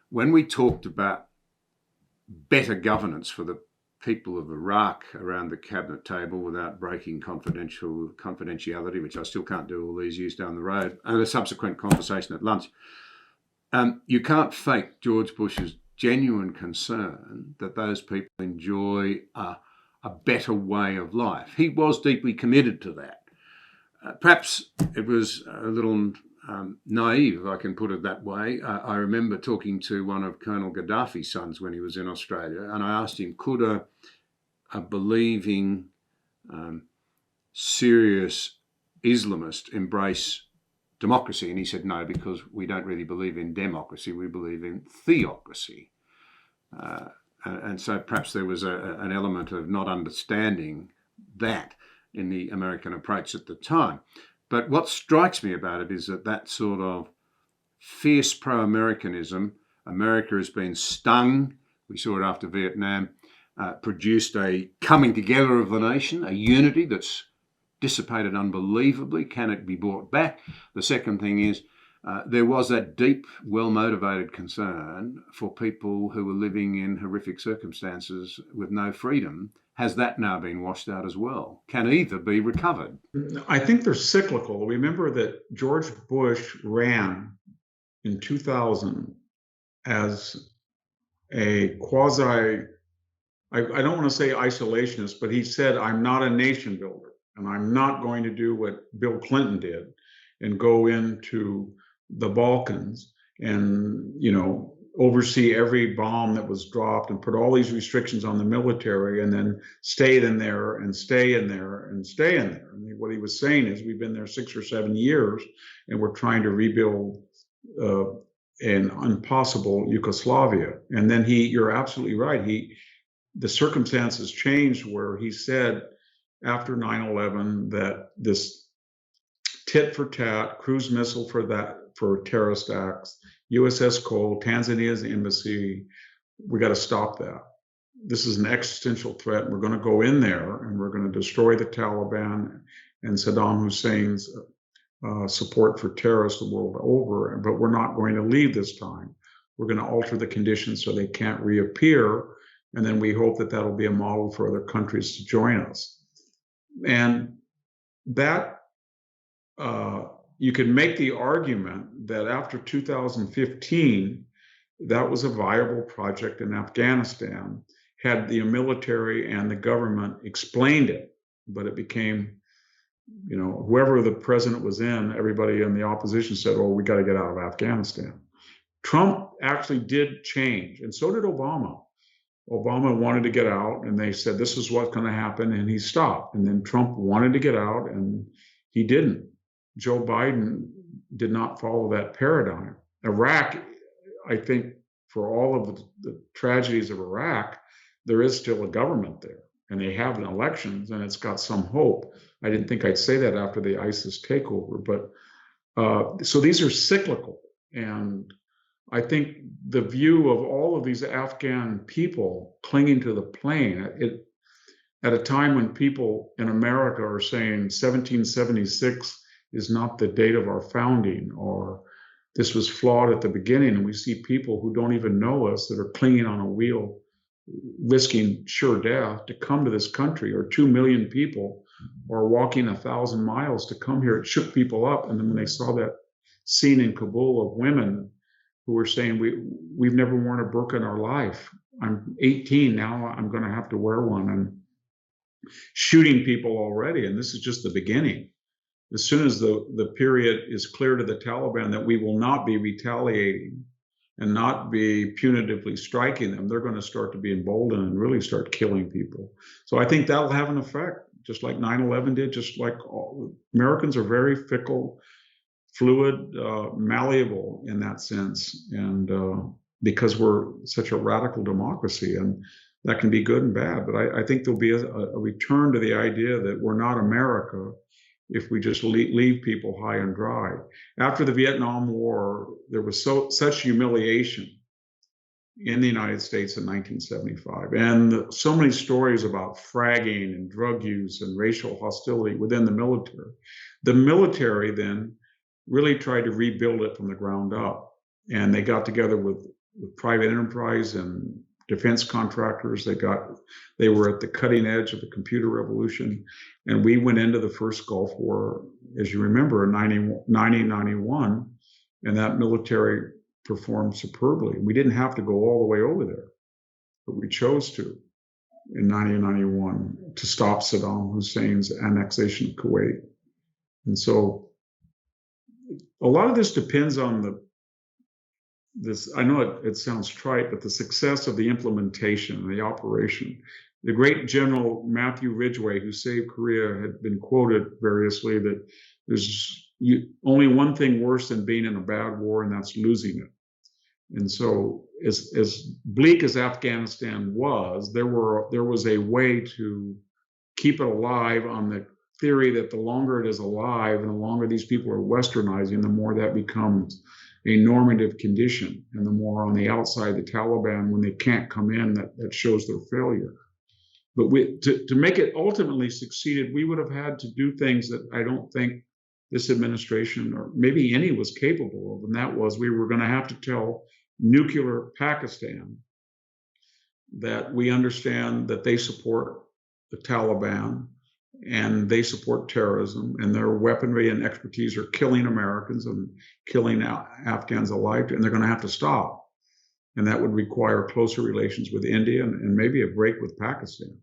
when we talked about better governance for the people of Iraq around the cabinet table without breaking confidentiality, which I still can't do all these years down the road, and a subsequent conversation at lunch, you can't fake George Bush's genuine concern that those people enjoy a better way of life. He was deeply committed to that. Perhaps it was a little naive, if I can put it that way. I remember talking to one of Colonel Gaddafi's sons when he was in Australia, and I asked him, could a believing, serious Islamist embrace democracy? And he said, no, because we don't really believe in democracy, we believe in theocracy. And so perhaps there was an element of not understanding that in the American approach at the time. But what strikes me about it is that sort of fierce pro-Americanism, America has been stung, we saw it after Vietnam, produced a coming together of the nation, a unity that's dissipated unbelievably. Can it be brought back? The second thing is there was that deep, well-motivated concern for people who were living in horrific circumstances with no freedom. Has that now been washed out as well? Can either be recovered? I think they're cyclical. Remember that George Bush ran in 2000 as a quasi, I don't want to say isolationist, but he said, I'm not a nation builder, and I'm not going to do what Bill Clinton did and go into the Balkans and, oversee every bomb that was dropped and put all these restrictions on the military and then stay in there and stay in there and stay in there. I mean, what he was saying is we've been there 6 or 7 years and we're trying to rebuild an impossible Yugoslavia. And then you're absolutely right. The circumstances changed where he said after 9/11 that this tit for tat, cruise missile for terrorist acts, USS Cole, Tanzania's embassy, we got to stop that. This is an existential threat. And we're going to go in there and we're going to destroy the Taliban and Saddam Hussein's support for terrorists the world over, but we're not going to leave this time. We're going to alter the conditions so they can't reappear. And then we hope that that'll be a model for other countries to join us. And that, you can make the argument that after 2015, that was a viable project in Afghanistan, had the military and the government explained it, but it became, whoever the president was in, everybody in the opposition said, oh, we got to get out of Afghanistan. Trump actually did change, and so did Obama. Obama wanted to get out, and they said, this is what's going to happen, and he stopped. And then Trump wanted to get out, and he didn't. Joe Biden did not follow that paradigm. Iraq, I think, for all of the tragedies of Iraq, there is still a government there, and they have elections, and it's got some hope. I didn't think I'd say that after the ISIS takeover, but so these are cyclical. And I think the view of all of these Afghan people clinging to the plane, at a time when people in America are saying 1776 is not the date of our founding, or this was flawed at the beginning, and we see people who don't even know us that are clinging on a wheel, risking sure death to come to this country, or 2 million people are walking 1,000 miles to come here. It shook people up. And then when they saw that scene in Kabul of women who were saying, we've never worn a burqa in our life. I'm 18 now, I'm going to have to wear one, and shooting people already. And this is just the beginning. As soon as the period is clear to the Taliban that we will not be retaliating and not be punitively striking them, they're going to start to be emboldened and really start killing people. So I think that'll have an effect, just like 9/11 did, just like Americans are very fickle, fluid, malleable in that sense. And because we're such a radical democracy, and that can be good and bad. But I think there'll be a return to the idea that we're not America if we just leave people high and dry. After the Vietnam War, there was such humiliation in the United States in 1975, and so many stories about fragging and drug use and racial hostility within the military. The military then really tried to rebuild it from the ground up, and they got together with with private enterprise and defense contractors. They were at the cutting edge of the computer revolution. And we went into the first Gulf War, as you remember, in 1991, and that military performed superbly. We didn't have to go all the way over there, but we chose to in 1991 to stop Saddam Hussein's annexation of Kuwait. And so a lot of this depends on I know it sounds trite, but the success of the implementation, the operation. The great General Matthew Ridgway, who saved Korea, had been quoted variously that there's only one thing worse than being in a bad war, and that's losing it. And so as bleak as Afghanistan was, there was a way to keep it alive on the theory that the longer it is alive and the longer these people are westernizing, the more that becomes a normative condition, and the more on the outside the Taliban, when they can't come in, that shows their failure. But to make it ultimately succeeded, we would have had to do things that I don't think this administration or maybe any was capable of, and that was we were going to have to tell nuclear Pakistan that we understand that they support the Taliban and they support terrorism, and their weaponry and expertise are killing Americans and killing Afghans alike, and they're going to have to stop. And that would require closer relations with India and maybe a break with Pakistan.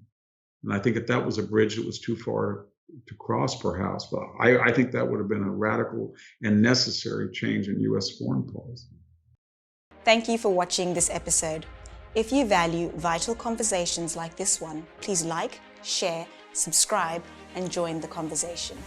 And I think that was a bridge that was too far to cross, perhaps. But I think that would have been a radical and necessary change in U.S. foreign policy. Thank you for watching this episode. If you value vital conversations like this one, please like, share, subscribe, and join the conversation.